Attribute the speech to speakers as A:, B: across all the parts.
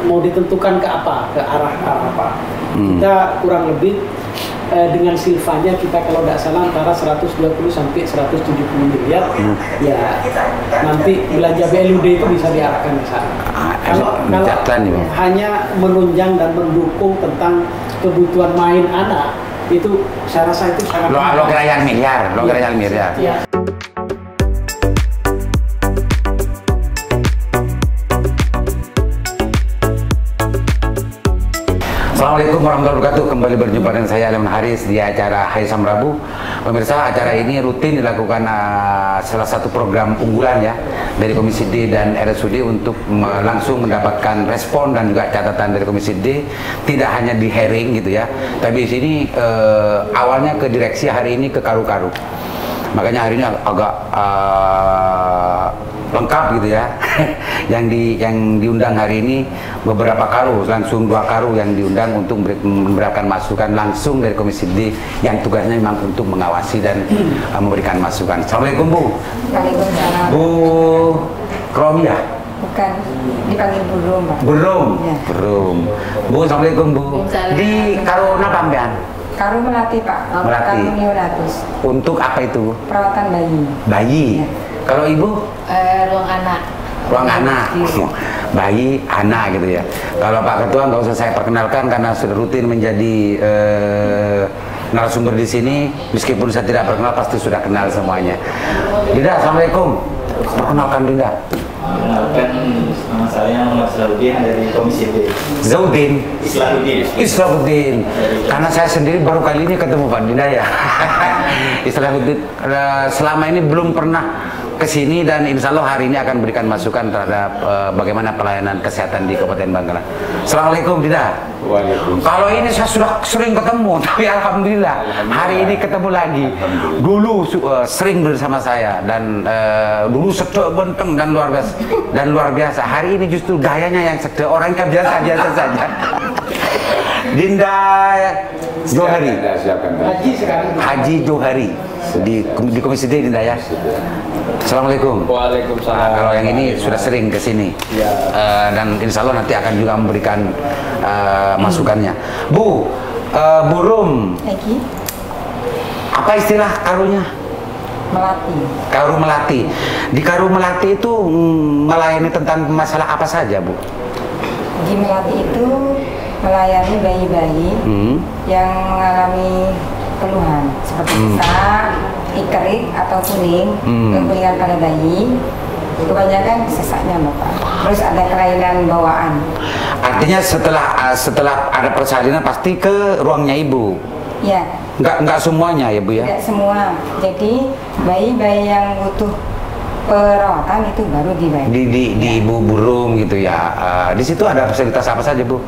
A: mau ditentukan ke apa, ke arah apa. Kita kurang lebih dengan silvanya kita kalau tidak salah antara 120 sampai 170 miliar. Ya nanti belanja BLUD itu bisa diarahkan ke sana. Kalau hanya menunjang dan mendukung tentang kebutuhan main anak, itu saya rasa itu sangat
B: logarian miliar.
A: Ya.
B: Assalamualaikum warahmatullahi wabarakatuh. Kembali berjumpa dengan saya Leman Haris di acara Haisam Rabu. Pemirsa, acara ini rutin dilakukan salah satu program unggulan ya dari Komisi D dan RSUD untuk langsung mendapatkan respon dan juga catatan dari Komisi D. Tidak hanya di hearing gitu ya, tapi di sini awalnya ke direksi, hari ini ke karu-karu. Makanya hari ini agak lengkap gitu ya. yang diundang hari ini beberapa karu, langsung 2 karu yang diundang untuk memberikan masukan langsung dari Komisi D yang tugasnya memang untuk mengawasi dan memberikan masukan. Assalamualaikum Bu.
C: Waalaikumsalam.
B: Bu Kromia.
C: Bukan, dipanggil Burum, Pak.
B: Burum.
C: Ya.
B: Burum. Bu, assalamualaikum Bu. Di karu napa Mbean?
C: Karu Melati, Pak.
B: Melati.
C: Karu neonatus.
B: Untuk apa itu?
C: Perawatan bayi.
B: Bayi.
C: Ya.
B: Kalau Ibu?
D: Ruang anak.
B: Ruang anak. Bayi, anak gitu ya. Kalau Pak Ketua nggak usah saya perkenalkan karena sudah rutin menjadi narasumber di sini. Meskipun saya tidak perkenal pasti sudah kenal semuanya. Dinda, assalamualaikum. Perkenalkan Dinda.
E: Perkenalkan, nama saya Muhammad Islahuddin dari Komisi D.
B: Zaudin.
E: Islahuddin.
B: Karena saya sendiri baru kali ini ketemu Pak Dinda ya. Islahuddin selama ini belum pernah kesini dan insya Allah hari ini akan berikan masukan terhadap bagaimana pelayanan kesehatan di Kabupaten Bangkalan. Assalamualaikum Dinda.
E: Waalaikumsalam.
B: Kalau ini saya sudah sering ketemu, tapi alhamdulillah hari ini ketemu lagi. Dulu sering bersama saya dan dulu sedek benteng dan luar biasa. Hari ini justru gayanya yang sedek, orangnya biasa saja. Dinda Johari. Haji Johari di Komisi D Dinda ya. Assalamualaikum.
E: Waalaikumsalam.
B: Kalau yang ini sudah sering ke sini.
E: Ya.
B: Dan insya Allah nanti akan juga memberikan masukannya. Bu, Burum.
C: Lagi?
B: Apa istilah karunya?
C: Melati.
B: Karu Melati. Di Karu Melati itu melayani tentang masalah apa saja, Bu?
C: Di Melati itu melayani bayi-bayi yang mengalami keluhan seperti sesak, ikerik atau kuning, kekuningan pada bayi. Kebanyakan sesaknya Bapak. Terus ada kelainan bawaan.
B: Artinya setelah ada persalinan pasti ke ruangnya Ibu.
C: Ya.
B: Enggak semuanya ya Bu ya?
C: Tidak semua. Jadi bayi-bayi yang butuh perawatan itu baru dibayar.
B: Di Ibu Burum gitu ya. Di situ ada fasilitas apa saja Bu?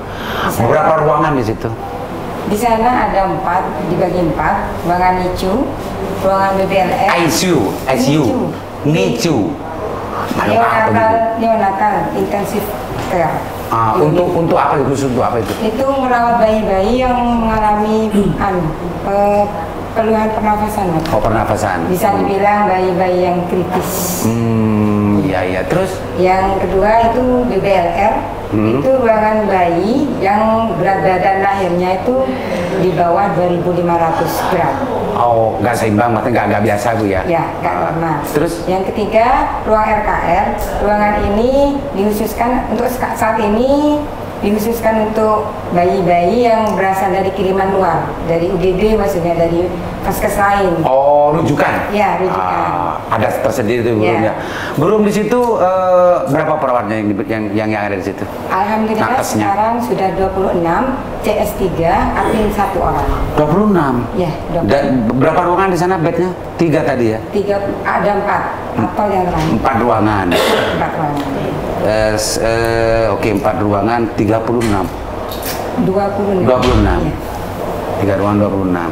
B: Berapa ruangan di situ?
C: Di sana ada 4, dibagi 4, ruangan NICU, ruangan BBLS,
B: ICU, NICU.
C: neonatal intensif care.
B: Untuk apa itu? Untuk apa itu?
C: Itu merawat bayi-bayi yang mengalami keluhan pernafasan.
B: Oh, pernafasan.
C: Bisa dibilang bayi-bayi yang kritis.
B: Ya. Terus?
C: Yang kedua itu BBLR, itu ruangan bayi yang berat badan lahirnya itu di bawah 2.500 gram.
B: Oh, nggak seimbang, maksudnya nggak biasa Bu ya?
C: Ya, nggak normal.
B: Terus?
C: Yang ketiga, ruang RKR. Ruangan ini dikhususkan untuk saat ini dikhususkan untuk bayi-bayi yang berasal dari kiriman luar, dari UGD maksudnya, dari vaskes lain.
B: Oh, rujukan?
C: Ya, rujukan.
B: Ada tersendiri itu Burumnya. Belum di situ berapa perawatnya yang ada di situ?
C: Alhamdulillah
B: Nakesnya.
C: sekarang sudah 26, CS3, admin 1 orang.
B: 26? Ya.
C: 26.
B: Dan berapa ruangan di sana bednya? 3 tadi ya?
C: 3, ada 4 atau yang lain.
B: 4 ruangan.
C: 4 ruangan.
B: Oke, 4 ruangan 36.
C: 26.
B: 26.
C: Ya.
B: 3 ruangan 26.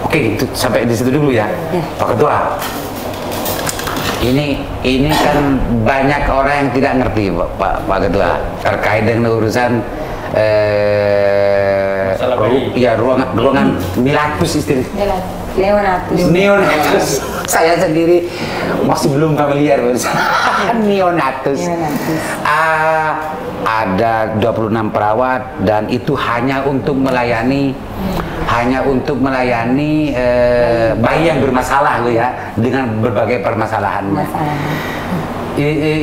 B: Oke, itu sampai di situ dulu ya.
C: Ya.
B: Pak Ketua. Ini kan banyak orang yang tidak ngerti Pak Ketua terkait dengan urusan ruangan Milatus istilah. Neonatus. Saya sendiri masih belum familiar. Neonatus. ada 26 perawat dan itu hanya untuk melayani bayi yang bermasalah lo ya, dengan berbagai permasalahannya.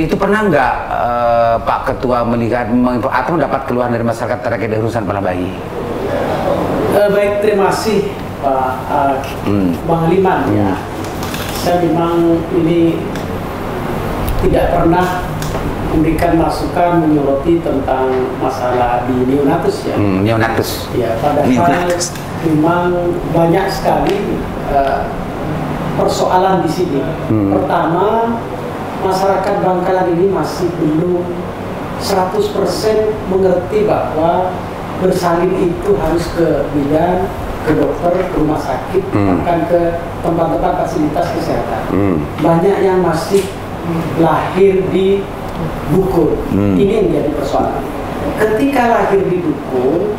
B: Itu pernah nggak Pak Ketua melihat atau mendapat keluhan dari masyarakat terkait urusan pada bayi?
A: Baik, terima kasih Pak Bang Liman ya. Saya memang ini tidak pernah memberikan masukan menyoroti tentang masalah di neonatus ya.
B: Neonatus.
A: Ya, padahal memang banyak sekali persoalan di sini. Pertama, masyarakat Bangkalan ini masih belum 100% mengerti bahwa bersalin itu harus ke bidan, ke dokter, ke rumah sakit, bahkan ke tempat-tempat fasilitas kesehatan. Banyak yang masih lahir di dukun. Ini yang menjadi persoalan. Ketika lahir di dukun,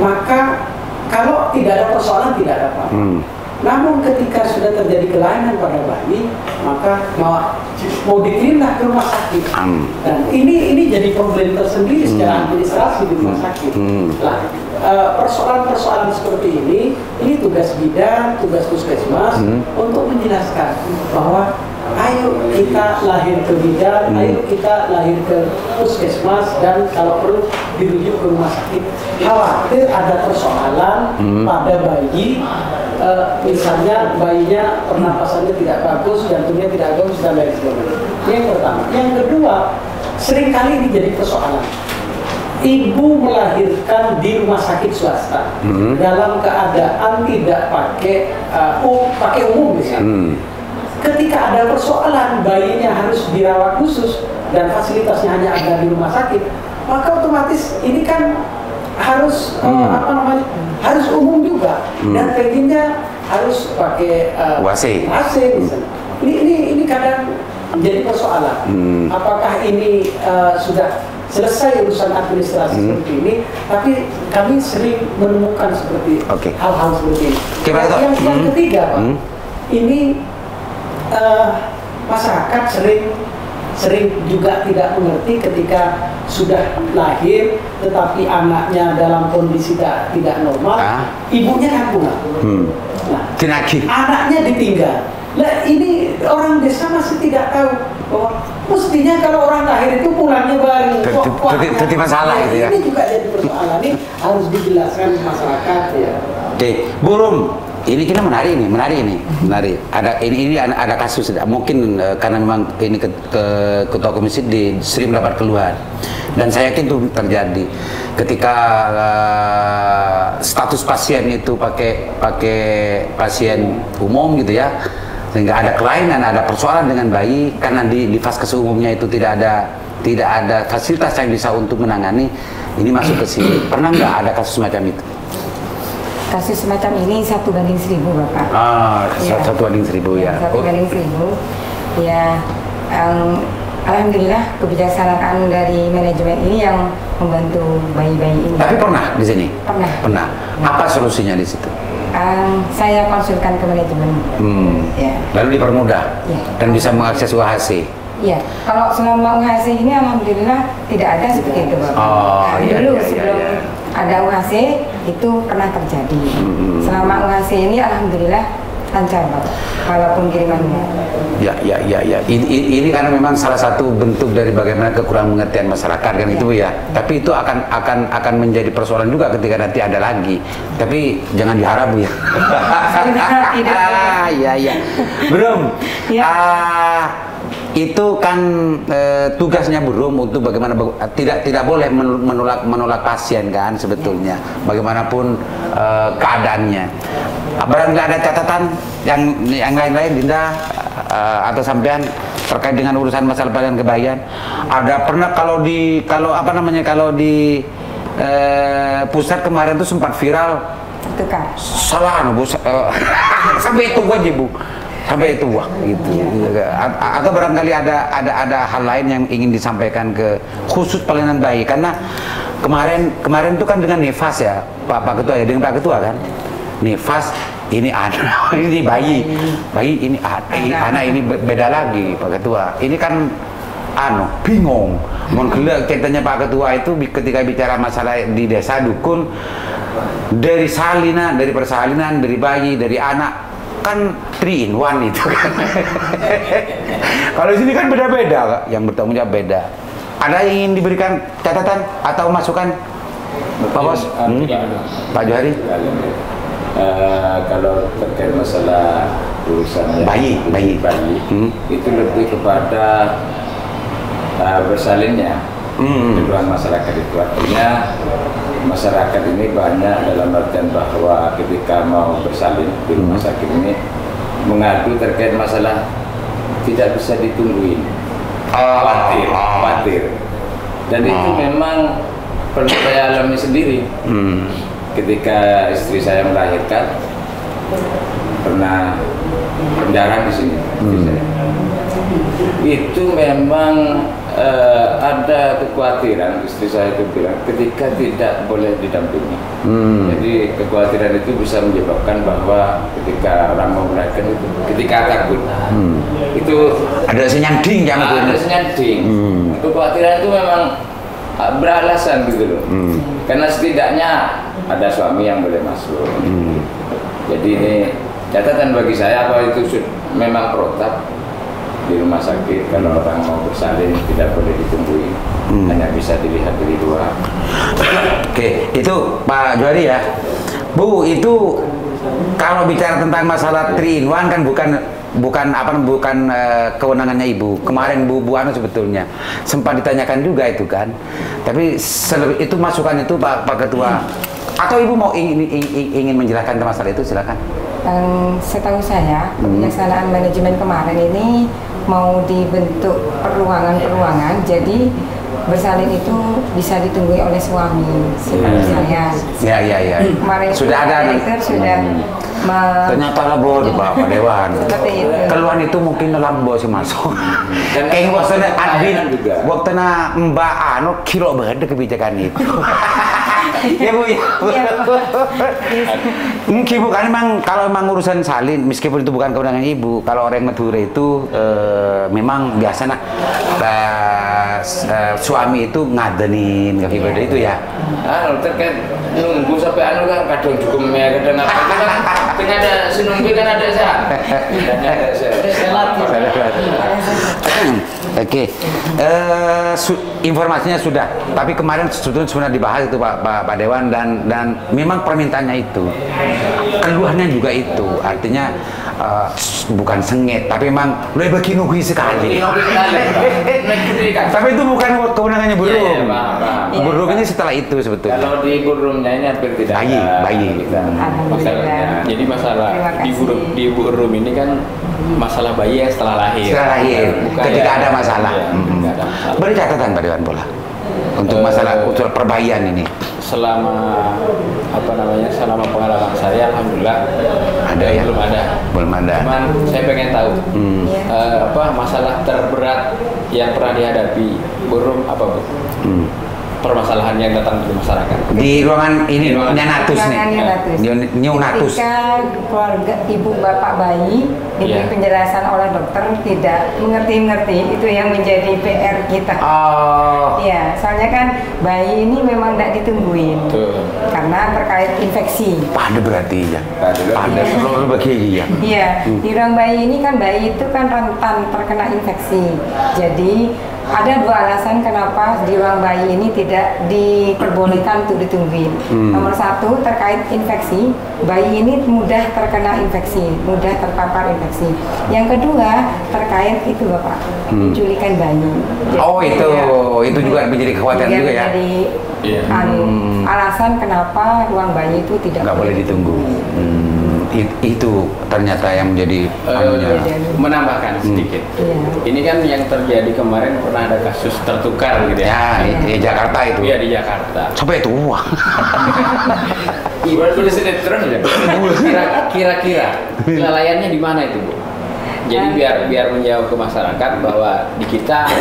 A: maka kalau tidak ada persoalan tidak ada apa-apa. Namun ketika sudah terjadi kelainan pada bayi, maka mau dikirimlah ke rumah sakit. Dan ini jadi problem tersendiri secara administrasi di rumah sakit. Nah, persoalan-persoalan seperti ini tugas bidan, tugas puskesmas untuk menjelaskan bahwa ayo kita lahir ke bidan, ayo kita lahir ke puskesmas, dan kalau perlu dirujuk ke rumah sakit. Khawatir ada persoalan pada bayi, misalnya bayinya pernapasannya tidak bagus, jantungnya tidak bagus, dan lain sebagainya. Yang pertama. Yang kedua, seringkali ini jadi persoalan. Ibu melahirkan di rumah sakit swasta dalam keadaan tidak pakai umum misalnya. Ketika ada persoalan bayinya harus dirawat khusus dan fasilitasnya hanya ada di rumah sakit, maka otomatis ini kan harus harus umum juga, dan bayinya harus pakai
B: AC
A: misalnya. Ini kadang menjadi persoalan. Apakah ini sudah selesai urusan administrasi seperti ini? Tapi kami sering menemukan seperti hal-hal seperti ini. Yang ketiga, Pak, ini masyarakat sering juga tidak mengerti ketika sudah lahir tetapi anaknya dalam kondisi tidak normal, ibunya kan pulang. Nah, anaknya ditinggal. Nah, ini orang desa masih tidak tahu bahwa mestinya kalau orang lahir itu pulangnya bareng.
B: Jadi masalah itu ya.
A: Ini juga jadi persoalan, ini harus dijelaskan masyarakat ya.
B: Oke, Burung. Ini kita menarik ini. Ada kasus, mungkin karena memang ini ketua komisi sering mendapat keluhan, dan saya yakin itu terjadi ketika status pasien itu pakai pasien umum gitu ya, sehingga ada kelainan, ada persoalan dengan bayi karena di vaskes umumnya itu tidak ada fasilitas yang bisa untuk menangani, ini masuk ke sini. Pernah nggak ada kasus semacam itu?
C: Kasus semacam ini 1/1000 Bapak.
B: Ya. 1/1000 ya.
C: 1/1000. Ya, alhamdulillah kebijaksanaan dari manajemen ini yang membantu bayi-bayi ini.
B: Tapi pernah di sini?
C: Pernah.
B: Apa solusinya di situ?
C: Saya konsulkan ke manajemen. Ya.
B: Lalu dipermudah dan bisa mengakses UHC.
C: Iya, kalau selama UHC ini alhamdulillah tidak ada seperti itu Bapak. Sebelum ada UHC itu pernah terjadi. Selama UHC ini alhamdulillah lancar Bapak, walaupun kirimannya. Ya.
B: Ini karena memang salah satu bentuk dari bagaimana kekurangan pengertian masyarakat kan itu ya. Tapi itu akan menjadi persoalan juga ketika nanti ada lagi. Tapi jangan diharap ya. Iya. Belum. Itu kan tugasnya Burung untuk bagaimana tidak boleh menolak pasien kan sebetulnya, bagaimanapun keadaannya. Barangkali ada catatan yang lain Dinda atau sampean terkait dengan urusan masalah pelayanan kebayian? Ada pernah kalau di pusat kemarin itu sempat viral. Salah sampai itu aja Bu. Sampai itu gitu. Atau barangkali ada hal lain yang ingin disampaikan ke khusus pelayanan bayi, karena kemarin itu kan dengan nifas ya Pak Ketua ya, dengan Pak Ketua kan nifas ini anak ini bayi ini anak ini beda lagi Pak Ketua. Ini kan bingung. Mon gelek katanya Pak Ketua itu ketika bicara masalah di desa dukun, dari salinan, dari persalinan, dari bayi, dari anak, kan 3 in 1 itu kan. Kalau di sini kan beda-beda, Kak. Yang bertanggung jawab beda. Ada yang ingin diberikan catatan atau masukan, Pak Bos? Pak Johari?
D: Kalau terkait masalah urusan
B: bayi,
D: itu lebih kepada bersalinnya kebutuhan masyarakat itu. Artinya masyarakat ini banyak dalam artian bahwa ketika mau bersalin di rumah sakit ini mengadu terkait masalah tidak bisa ditungguin, khawatir, dan itu memang perlu saya alami sendiri. Ketika istri saya melahirkan, pernah pendarahan di sini. Itu memang ada kekhawatiran, istri saya itu bilang ketika tidak boleh didampingi. Jadi kekhawatiran itu bisa menyebabkan bahwa ketika orang mau melahirkan itu, ketika takut, itu
B: ada senyanding yang
D: ada senyanding. Itu kekhawatiran itu memang beralasan gitu loh. Karena setidaknya ada suami yang boleh masuk. Jadi ini catatan bagi saya, apa itu memang protap di rumah sakit kalau orang mau bersalin tidak boleh ditungguin, hanya bisa dilihat dari luar.
B: Oke, itu Pak Johari ya. Bu, itu kalau bicara tentang masalah 3 in 1 kan bukan kewenangannya Ibu. Kemarin Bu Anu sebetulnya sempat ditanyakan juga itu kan. Tapi itu masukan itu Pak Ketua. Atau Ibu mau ingin menjelaskan masalah itu, silakan.
C: Setahu saya, pelaksanaan manajemen kemarin ini mau dibentuk peruangan-peruangan, jadi bersalin itu bisa ditunggu oleh suami. Setahu saya.
B: Ya.
C: Kemarin
B: sudah ada nih.
C: Sudah
B: ternyata lah Pak Dewan. Keluhan itu mungkin lambo sih masuk. Kayak waktunya admin, waktunya Mbak Anu kilo banget kebijakan itu. Ya Bu, ya. Mungkin Bu, kan kalau memang urusan salin, meskipun itu bukan kewenangan Ibu, kalau orang Madura itu memang biasanya suami itu ngadenin kebijakan itu ya.
D: Terkait nunggu sampai anu kan kadang cukup kadang apa kan ada senunggu kan ada saya.
B: Oke, informasinya sudah. Tapi kemarin sudah dibahas itu Pak Dewan dan memang permintaannya itu, keluhannya juga itu. Artinya bukan sengit, tapi memang lebih kinugui sekali. Tapi itu bukan kewenangannya Burung. Burung ini setelah itu sebetulnya.
D: Kalau di Burungnya ini hampir tidak
B: bayi.
E: Jadi masalah di Burung ini kan masalah bayi yang setelah lahir.
B: Ketika ada masalah. Beri catatan Pak Dewan Bola untuk masalah unsur perbayian ini.
E: Selama selama pengalaman saya, alhamdulillah
B: ada ya? Belum ada.
E: Cuman saya pengen tahu masalah terberat yang pernah dihadapi Burung apa Bu? Permasalahan yang datang dari masyarakat
B: di ruangan ini, Neonatus nih. Neonatus.
C: Ketika keluarga ibu bapak bayi diberi penjelasan oleh dokter tidak mengerti, itu yang menjadi PR kita. Iya, soalnya kan bayi ini memang tidak ditungguin. Karena terkait infeksi.
B: Pada berarti ya. Pada selalu begini ya.
C: Iya, di ruang bayi ini kan bayi itu kan rentan terkena infeksi. Jadi ada 2 alasan kenapa di ruang bayi ini tidak diperbolehkan untuk ditungguin. Nomor 1 terkait infeksi, bayi ini mudah terkena infeksi, mudah terpapar infeksi. Yang kedua terkait itu Bapak, penculikan bayi. Jadi,
B: itu juga menjadi kekhawatiran juga ya.
C: Jadi alasan kenapa ruang bayi itu tidak
B: boleh ditunggu. Itu ternyata yang menjadi
E: menambahkan sedikit. Ini kan yang terjadi kemarin pernah ada kasus tertukar gitu ya.
B: Di Jakarta itu.
E: Iya, di Jakarta.
B: Sampai itu wah.
D: Ibarat sinetron ya.
E: Kira-kira kelalaiannya di mana itu, Bu? Jadi biar menjawab ke masyarakat bahwa di kita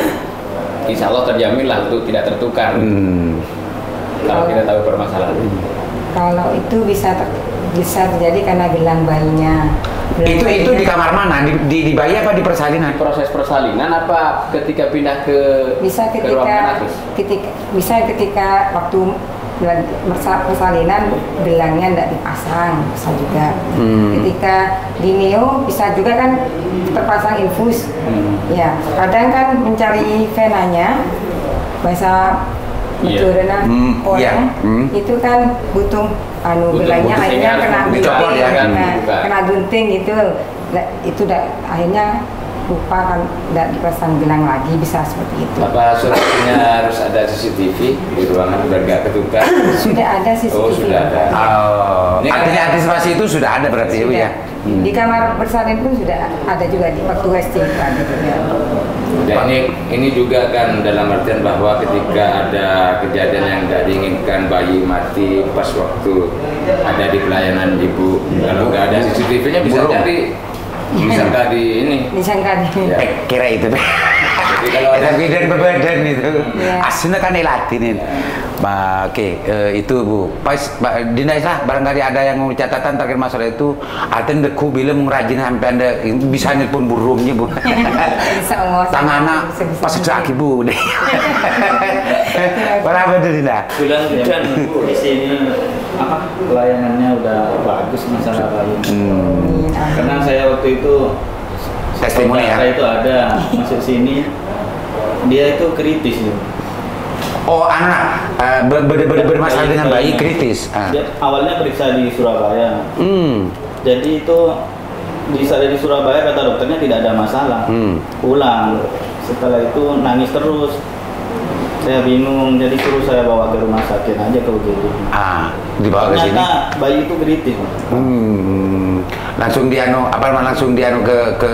E: insya Allah terjamin lah untuk tidak tertukar. Kalau kita tahu permasalahan.
C: Kalau itu bisa terjadi karena gelang bayinya.
B: Itu di kamar mana? Di bayi apa di persalinan?
E: Proses persalinan apa ketika pindah ke
C: Bisa
E: ke ruangan atas?
C: ketika waktu persalinan gelangnya tidak dipasang, bisa juga. Ketika di neo bisa juga kan terpasang infus. Ya, kadang kan mencari venanya, bahasa Madurana orang itu kan butuh gelangnya akhirnya kena
B: dicopot
C: gunting,
B: ya, kan?
C: kena gunting gitu. Itu akhirnya lupa kan tidak dipasang gelang lagi, bisa seperti itu.
D: Apa solusinya harus ada CCTV di ruangan biar nggak ketukar?
C: Sudah ada CCTV.
D: Oh, sudah ada.
B: Oh, artinya antisipasi itu sudah ada berarti Ibu ya?
C: Di kamar bersalin pun sudah ada juga di waktu SC kan gitu ya.
D: Dan ini juga kan dalam artian bahwa ketika ada kejadian yang tidak diinginkan, bayi mati pas waktu ada di pelayanan ibu, kalau nggak ada CCTV-nya bisa jadi disangka di ini.
C: Disangka di.
D: Ya.
B: Kira itu.
D: Jadi kalau ada
B: Tapi dari bebadan itu,
C: Ya.
B: aslinya kan latinin. Oke, itu Bu. Pas Dinda Islah, barangkali ada yang mau catatan terkait masalah itu. Artinya deku bilang rajin sampai Anda bisa nelpon burungnya Bu.
C: Bisa ngos.
B: Tangannya pas sedaki Bu. Berapa itu Dinda?
F: Mudah-mudahan Bu di sini apa pelayanannya udah bagus masalah bayi. Karena saya waktu itu
B: Testimoni ya?
F: saya itu ada masuk sini, dia itu kritis ya.
B: Oh anak bermasalah dengan bayi kritis.
F: Dia awalnya periksa di Surabaya. Jadi itu di Surabaya kata dokternya tidak ada masalah. Pulang setelah itu nangis terus. Saya bingung, jadi suruh saya bawa ke rumah sakit aja ke UGD.
B: Dibawa ke sini.
F: Ternyata bayi itu kritis.
B: Langsung langsung ke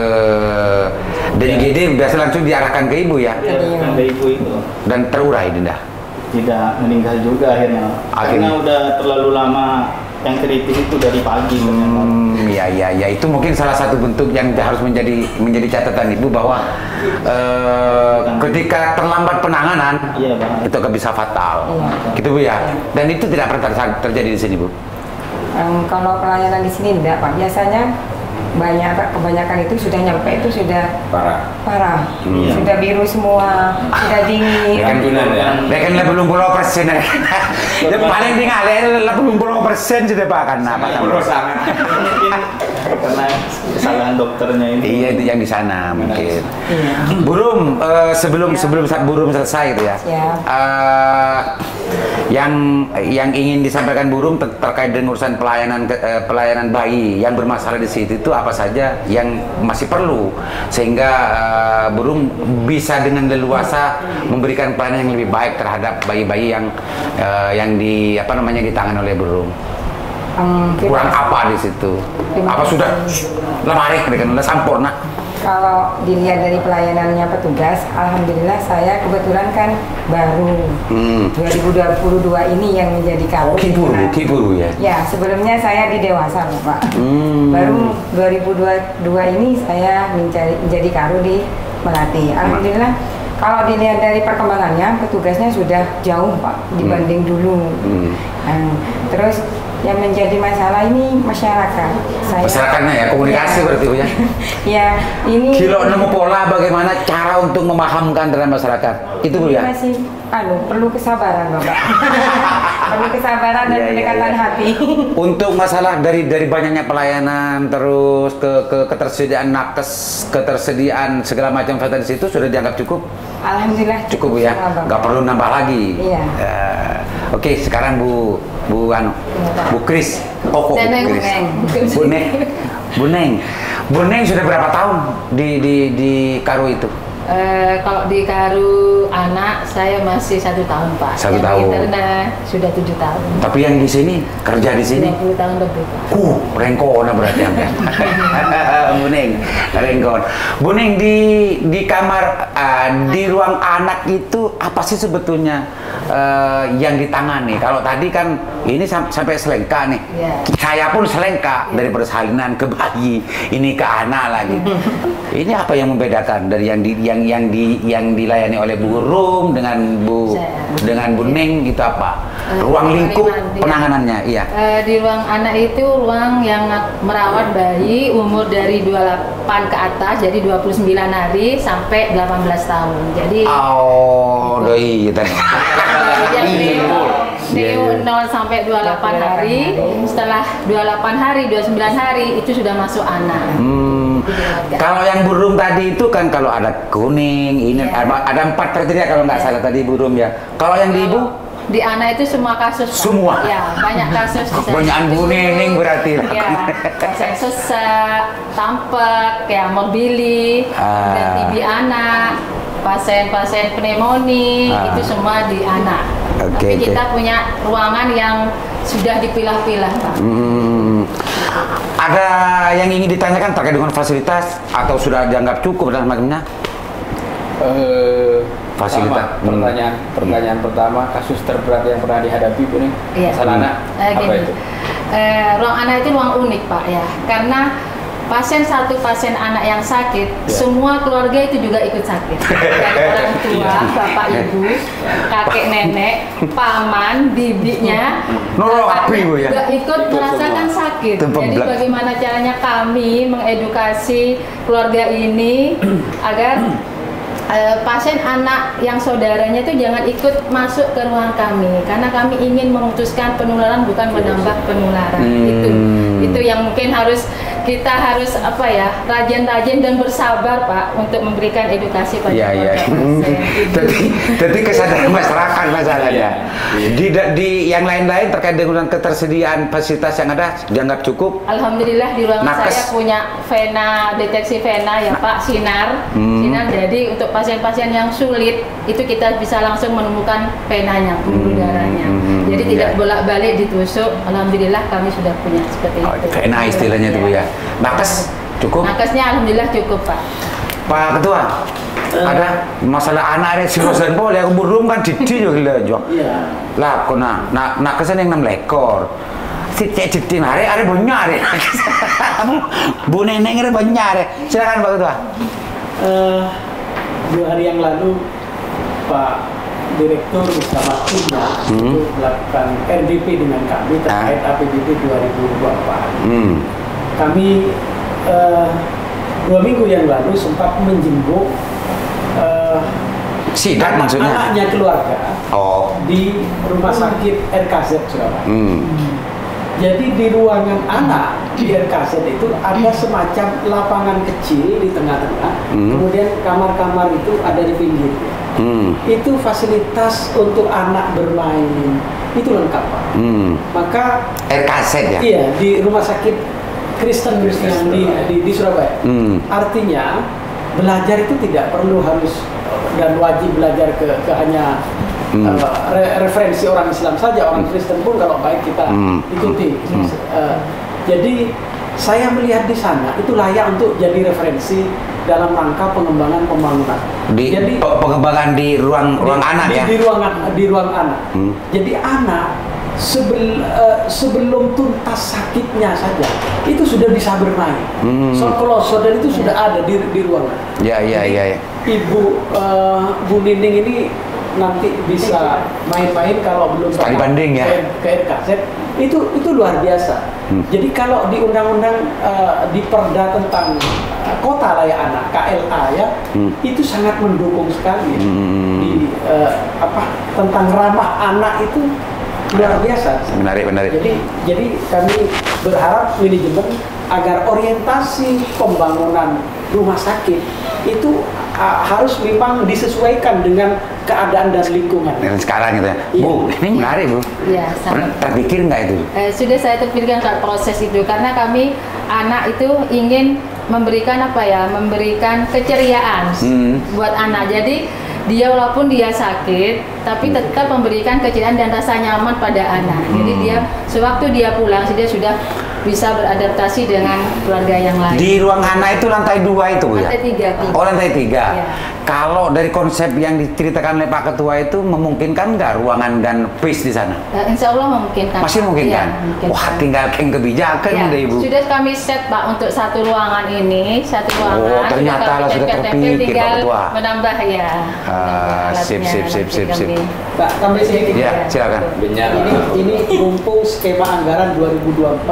B: DIGD, biasa langsung diarahkan ke ibu ya.
F: Kan ke ibu itu.
B: Dan terurai Dinda.
F: Tidak meninggal juga akhirnya. Karena udah terlalu lama yang kritis itu dari pagi.
B: Ya, itu mungkin salah satu bentuk yang harus menjadi catatan ibu bahwa ketika terlambat penanganan itu akan bisa fatal, gitu Bu ya. Dan itu tidak pernah terjadi di sini Bu.
C: Kalau pelayanan di sini enggak Pak. Biasanya kebanyakan itu sudah nyampe itu sudah parah. Sudah biru semua, sudah dingin.
B: Ya kan belum 80% ya. Ya paling tinggal 80% sudah Pak kan apa
F: Mungkin karena kesalahan dokternya ini.
B: Iya itu yang di sana mungkin. Burum sebelum Burum selesai itu ya. Yang ingin disampaikan Burum terkait dengan urusan pelayanan bayi yang bermasalah di situ itu apa saja yang masih perlu sehingga Burum bisa dengan leluasa memberikan pelayanan yang lebih baik terhadap bayi-bayi yang ditangani oleh Burum. Kurang apa di situ? Apa sudah lemari dengan udah sampurna?
C: Kalau dilihat dari pelayanannya petugas, alhamdulillah saya kebetulan kan baru 2022 ini yang menjadi karo.
B: Kiburu ya.
C: Ya, sebelumnya saya di dewasa Pak. Baru 2022 ini saya menjadi karo di Melati. Alhamdulillah kalau dilihat dari perkembangannya petugasnya sudah jauh Pak dibanding dulu. Terus yang menjadi masalah ini masyarakat.
B: Masyarakatnya ya, komunikasi berarti Bu ya.
C: Ya, ini
B: Kilo nemu pola bagaimana cara untuk memahamkan terhadap masyarakat. Itu Bu ya.
C: Masih perlu kesabaran Bapak. Perlu kesabaran dan pendekatan hati.
B: Untuk masalah dari banyaknya pelayanan terus ke ketersediaan nakes, ketersediaan segala macam fasilitas itu sudah dianggap cukup.
C: Alhamdulillah
B: cukup Bu ya. Nggak perlu nambah lagi.
C: Iya.
B: Oke, sekarang Bu Kris. Bu Neng sudah berapa tahun di Karo itu?
G: Kalau di Karu anak saya masih 1 tahun Pak.
B: 1 tahun.
G: Interna sudah 7 tahun.
B: Tapi yang di sini kerja di sini?
G: 20 tahun lebih Pak.
B: Rengkona berarti sampai. Bu Neng, rengkon. Bu Neng di kamar di ruang anak itu apa sih sebetulnya yang ditangani? Kalau tadi kan ini sampai selengka nih.
G: Yeah.
B: Saya pun selengka dari persalinan ke bayi, ini ke anak lagi. Ini apa yang membedakan dari yang dilayani oleh Bu Rum dengan Bu Neng itu apa? ruang lingkup penanganannya, iya.
G: Di ruang anak itu ruang yang merawat bayi umur dari 28 ke atas, jadi 29 hari sampai 18 tahun. Jadi
B: doi tadi.
G: Dari 0 sampai 28 hari, setelah 28 hari, 29 hari itu sudah masuk anak.
B: Kalau yang burung tadi itu kan kalau ada kuning, ini ada 4 kriteria kalau nggak salah tadi burung ya. Kalau yang di ibu?
G: Di anak itu semua kasus. Pak.
B: Semua?
G: Ya, banyak kasus.
B: Banyakan kuning berarti.
G: Ya, pasien sesak, tampek, kayak morbili, dan TB anak, pasien-pasien pneumonia, itu semua di anak. Tapi kita punya ruangan yang sudah dipilah-pilah, Pak.
B: Ada yang ingin ditanyakan terkait dengan fasilitas atau sudah dianggap cukup dan semacamnya? Fasilitas.
E: Pertanyaan pertama, kasus terberat yang pernah dihadapi Bu nih, masalah anak, apa itu?
G: Ruang anak itu ruang unik Pak ya, karena pasien anak yang sakit, semua keluarga itu juga ikut sakit. Dari orang tua, bapak ibu, kakek nenek, paman, bibinya, juga ikut merasakan sakit. Jadi bagaimana caranya kami mengedukasi keluarga ini agar pasien anak yang saudaranya itu jangan ikut masuk ke ruang kami, karena kami ingin memutuskan penularan bukan menambah penularan. Itu yang mungkin kita harus rajin-rajin dan bersabar Pak untuk memberikan edukasi pada pasien.
B: Jadi kesadaran masyarakat masalahnya. Di yang lain-lain terkait dengan ketersediaan fasilitas yang ada dianggap cukup.
G: Alhamdulillah di ruangan saya punya vena, deteksi vena ya Pak, sinar. Jadi untuk pasien-pasien yang sulit itu kita bisa langsung menemukan venanya, pembuluh darahnya. Jadi tidak bolak-balik ditusuk. Alhamdulillah kami sudah punya seperti itu.
B: Vena istilahnya itu ya. Nakes cukup?
G: Nakesnya alhamdulillah cukup Pak.
B: Pak Ketua, ada masalah anak ada sirosan boleh aku burung kan didi juga jual. Lah kena nakesnya yang 6 ekor. Si cek didi are banyak are. Bu Neneng are banyak. Silakan Pak Ketua.
A: 2 hari yang lalu Pak Direktur bersama timnya itu melakukan RDP dengan kami terkait APBD 2024. Kami 2 minggu yang lalu sempat menjenguk
B: sidak maksudnya
A: anaknya keluarga di rumah sakit RKZ Surabaya. Jadi di ruangan anak di RKZ itu ada semacam lapangan kecil di tengah-tengah, kemudian kamar-kamar itu ada di pinggir. Itu fasilitas untuk anak bermain, itu lengkap Pak. Maka
B: RKZ ya?
A: Iya, di rumah sakit Kristen yang di Surabaya. Artinya belajar itu tidak perlu harus dan wajib belajar ke hanya referensi orang Islam saja, orang Kristen pun kalau baik kita ikuti. Jadi saya melihat di sana itu layak untuk jadi referensi dalam rangka pengembangan pembangunan.
B: Jadi pengembangan di ruang anak ya?
A: Di ruang anak. Jadi anak sebelum tuntas sakitnya saja itu sudah bisa bermain. Dan itu sudah ada di ruangan. Ya. Ibu Bu Nining ini nanti bisa main-main kalau belum
B: studi banding ya
A: ke RKZ itu luar biasa. Jadi kalau di undang-undang di Perda tentang kota layak anak KLA ya itu sangat mendukung sekali tentang ramah anak itu luar biasa.
B: Menarik.
A: Jadi kami berharap manajemen agar orientasi pembangunan rumah sakit itu harus memang disesuaikan dengan keadaan dan lingkungan.
B: Dan sekarang gitu ya. Bu, ini menarik Bu.
G: Iya,
B: terpikir nggak itu?
G: Sudah saya terpikirkan saat proses itu, karena kami anak itu ingin memberikan memberikan keceriaan buat anak. Jadi dia walaupun dia sakit, tapi tetap memberikan keceriaan dan rasa nyaman pada anak. Jadi dia sewaktu dia pulang, dia sudah bisa beradaptasi dengan keluarga yang lain.
B: Di ruang anak itu lantai 2 itu ya?
G: Lantai 3.
B: Oh lantai 3.
G: Ya.
B: Kalau dari konsep yang diceritakan oleh Pak Ketua itu memungkinkan nggak ruangan dan PIS di sana?
G: Insya Allah memungkinkan.
B: Masih memungkinkan?
G: Ya,
B: Wah tinggal kebijakan
G: ya,
B: deh Ibu.
G: Sudah kami set Pak untuk satu ruangan ini, satu ruangan.
B: Oh ternyata sudah terpikir Pak Ketua.
G: Menambah ya.
B: Sip.
A: Pak, tambah sedikit.
B: Ya, silakan.
A: Ini mumpung skema anggaran 2024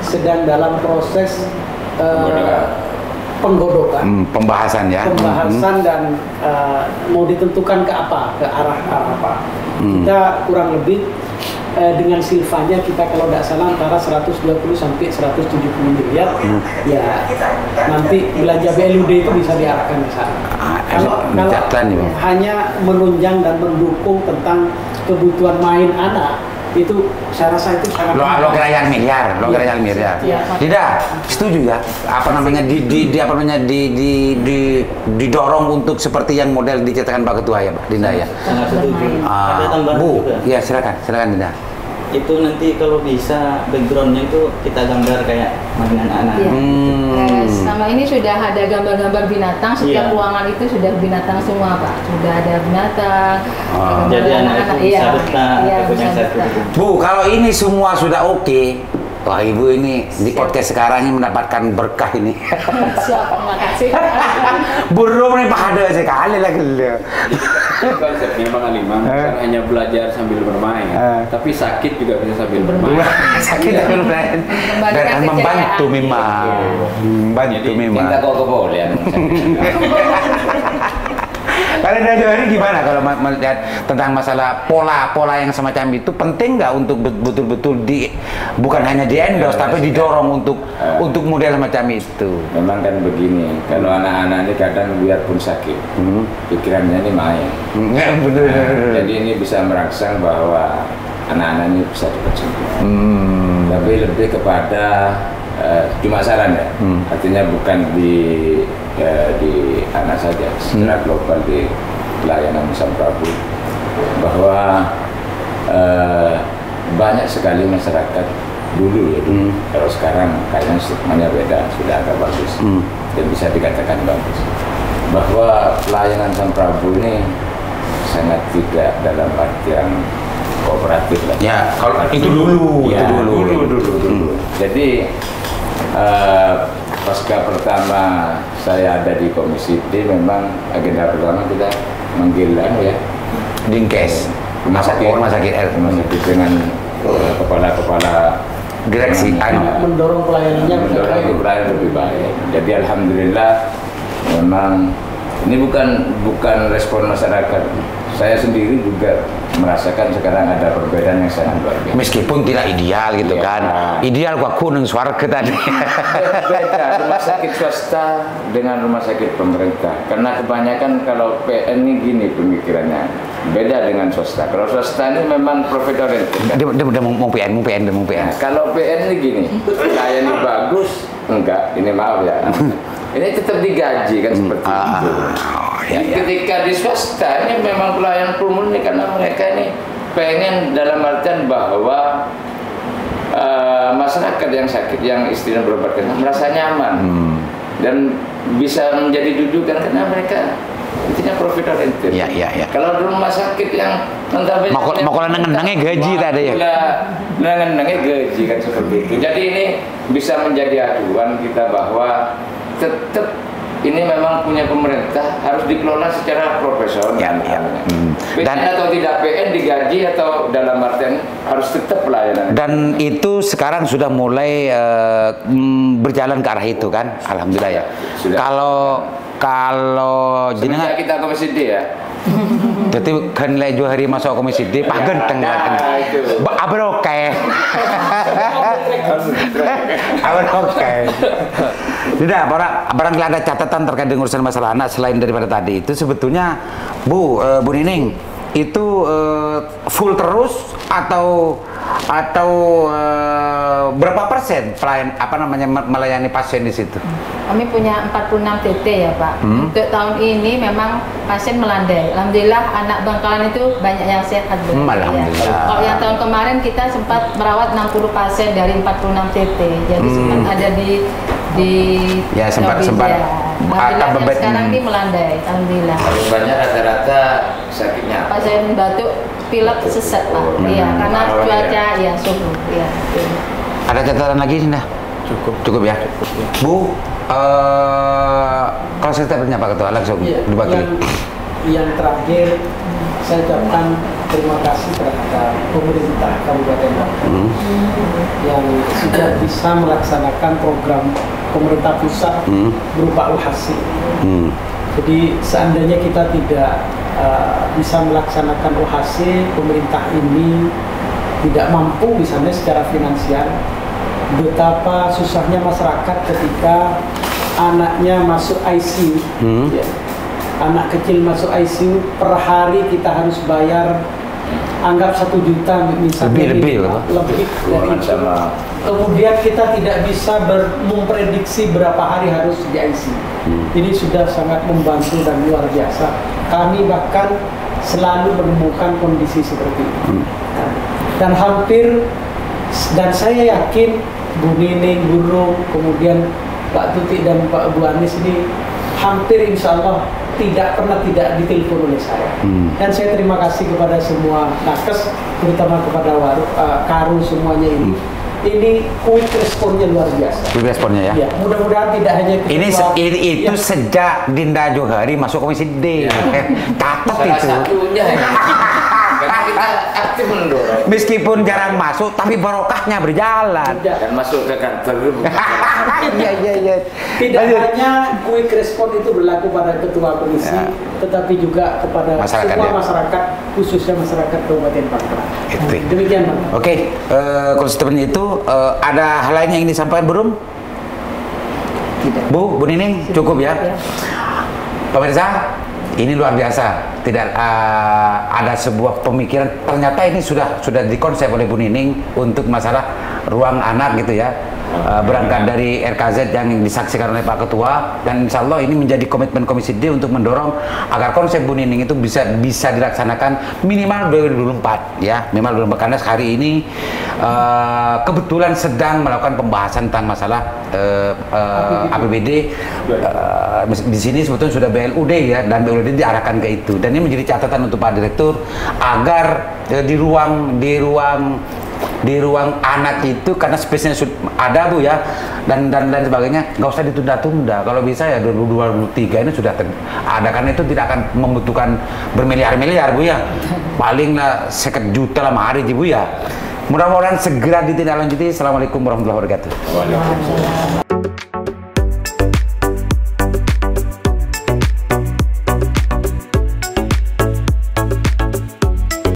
A: sedang dalam proses penggodokan,
B: pembahasan ya.
A: Dan mau ditentukan ke apa, ke arah apa. Kita kurang lebih dengan silvanya kita kalau tidak salah antara 120 sampai 170 miliar. Ya nanti belanja BLUD itu bisa diarahkan ke sana. Kalau hanya menunjang dan mendukung tentang kebutuhan main anak, itu saya rasa itu sangat
B: logarian miliar. Tidak setuju ya, apa namanya didorong untuk seperti yang model diceritakan Pak Ketua ya, Pak Dinda ya.
F: Sangat setuju. Ada tambahan
B: Bu,
F: juga.
B: ya silakan Dinda.
F: Itu nanti kalau bisa backgroundnya itu kita gambar kayak mainan anak.
G: Sama ini sudah ada gambar-gambar binatang, setiap ruangan itu sudah binatang semua Pak. Sudah ada binatang.
F: Jadi anak itu bisa betah, punya satu.
B: Bu, kalau ini semua sudah oke, wah Ibu ini di podcast sekarang ini mendapatkan berkah ini.
G: Siap, terima kasih.
B: Burung nih pada sekali lagi.
E: Konsepnya Bang Alimang bukan hanya belajar sambil bermain, tapi sakit juga bisa sambil bermain.
B: Sakit sambil bermain. Dan membantu memang.
D: Minta kau keboleh.
B: Kalian dari Johari gimana kalau melihat tentang masalah pola yang semacam itu, penting nggak untuk betul-betul bukan hanya di endorse tapi didorong untuk model semacam itu?
D: Memang kan begini, kalau anak-anak ini kadang biarpun sakit, pikirannya ini main. Jadi ini bisa merangsang bahwa anak-anak ini bisa cepat sembuh. Tapi lebih kepada cuma saran ya, artinya bukan di anak saja, secara global di pelayanan Sang Prabu, bahwa banyak sekali masyarakat dulu ya, kalau sekarang kayaknya stigmanya beda, sudah agak bagus dan bisa dikatakan bagus, bahwa pelayanan Sang Prabu ini sangat tidak dalam artian kooperatif lah.
B: Ya, kalau itu dulu.
D: Jadi pasca pertama saya ada di Komisi D, memang agenda pertama kita manggil
B: Dinkes, rumah sakit
D: dengan kepala-kepala
B: direksi,
A: mendorong pelayanannya
D: lebih baik. Jadi alhamdulillah memang ini bukan respon masyarakat. Saya sendiri juga merasakan sekarang ada perbedaan yang sangat luar biasa.
B: Meskipun tidak ideal gitu kan. Ideal gua kuning suara tadi.
D: Beda rumah sakit swasta dengan rumah sakit pemerintah. Karena kebanyakan kalau PN ini gini pemikirannya. Beda dengan swasta. Kalau swasta ini memang profit oriented.
B: Dia mau PN.
D: Nah, kalau PN ini gini, layani bagus, enggak, ini maaf ya. Ini tetap digaji kan seperti itu. Ketika di swasta ini memang pelayanan murni karena mereka ini pengen dalam artian bahwa masyarakat yang sakit yang istilahnya berobat merasa nyaman dan bisa menjadi dudukan karena mereka intinya profit oriented. Kalau di rumah sakit yang
B: mau nengenangnya gaji tadi ya.
D: Nengenangnya gaji kan seperti itu. Jadi ini bisa menjadi acuan kita bahwa tetap ini memang punya pemerintah harus dikelola secara profesional. PN atau tidak PN digaji atau dalam artian harus tetap pelayanan.
B: Dan itu sekarang sudah mulai berjalan ke arah itu kan, alhamdulillah ya. Kalau jenengan
D: kita Komisi D ya.
B: Jadi kan lagi hari masuk Komisi D, Pak Genteng kan. Oke. Tidak, barangkali ada catatan terkait dengan urusan masalah anak selain daripada tadi itu sebetulnya Bu Nining itu full terus atau berapa persen melayani pasien di situ?
G: Kami punya 46 TT ya Pak. Untuk tahun ini memang pasien melandai. Alhamdulillah anak Bangkalan itu banyak yang sehat.
B: Alhamdulillah.
G: Kalau yang tahun kemarin kita sempat merawat 60 pasien dari 46 TT. Jadi sempat ada di
B: sempat
G: alhamdulillah sekarang ini melandai. Alhamdulillah.
D: Paling banyak rata-rata sakitnya
G: pasien batuk, pilek, sesek Pak. Iya, karena cuaca suhu. Iya.
B: Ada catatan lagi sih, Cukup ya. Bu, kalau saya tanya Pak Ketua langsung dibagi.
A: yang terakhir saya ucapkan terima kasih terhadap pemerintah Kabupaten Bangka yang sudah bisa melaksanakan program pemerintah pusat berupa UHASI. Jadi seandainya kita tidak bisa melaksanakan UHASI, pemerintah ini tidak mampu misalnya secara finansial, betapa susahnya masyarakat ketika anaknya masuk ICU. Ya. Anak kecil masuk ICU per hari kita harus bayar anggap 1 juta misalnya lebih dari itu. Kemudian kita tidak bisa memprediksi berapa hari harus di ICU. Ini sudah sangat membantu dan luar biasa. Kami bahkan selalu menemukan kondisi seperti itu. Dan dan saya yakin Bu Nining, Bu Rum, kemudian Pak Tuti dan Pak Bu Anies ini hampir insya Allah tidak pernah tidak ditelepon oleh saya. Dan saya terima kasih kepada semua nakes, terutama kepada Karu semuanya ini. Ini quick responnya luar biasa.
B: Quick responnya ya.
A: Ya, mudah-mudahan tidak hanya
B: itu sejak Dinda Johari masuk Komisi D. Catat
D: Salah
B: itu.
D: satunya ya. Karena kita aktif mendorong.
B: Meskipun jarang masuk, tapi barokahnya berjalan.
D: Dan masuk ke kantor.
B: Iya.
A: Tidak hanya quick respon itu berlaku pada ketua komisi, tetapi juga kepada
B: masyarakat,
A: semua
B: ya.
A: Masyarakat, khususnya masyarakat Kabupaten Bangka. Demikian, Bang.
B: Oke, kalau seperti itu ada hal lain yang ingin disampaikan, Bro? Bu Nining, cukup ya. Pemirsa, ini luar biasa. Tidak ada sebuah pemikiran. Ternyata ini sudah dikonsep oleh Bu Nining untuk masalah ruang anak gitu ya. Berangkat dari RKZ yang disaksikan oleh Pak Ketua, dan insya Allah ini menjadi komitmen Komisi D untuk mendorong agar konsep Bu Nining itu bisa dilaksanakan minimal 2024 ya, minimal 2024, karena hari ini kebetulan sedang melakukan pembahasan tentang masalah APBD. Di sini sebetulnya sudah BLUD ya, dan BLUD diarahkan ke itu, dan ini menjadi catatan untuk Pak Direktur agar di ruang anak itu, karena spesiesnya ada Bu ya, dan sebagainya, nggak usah ditunda-tunda. Kalau bisa ya 2023 ini sudah ada, karena itu tidak akan membutuhkan bermiliar-miliar Bu ya, paling lah 1 juta lah hari Bu ya. Mudah-mudahan segera ditindaklanjuti. Assalamualaikum warahmatullahi wabarakatuh.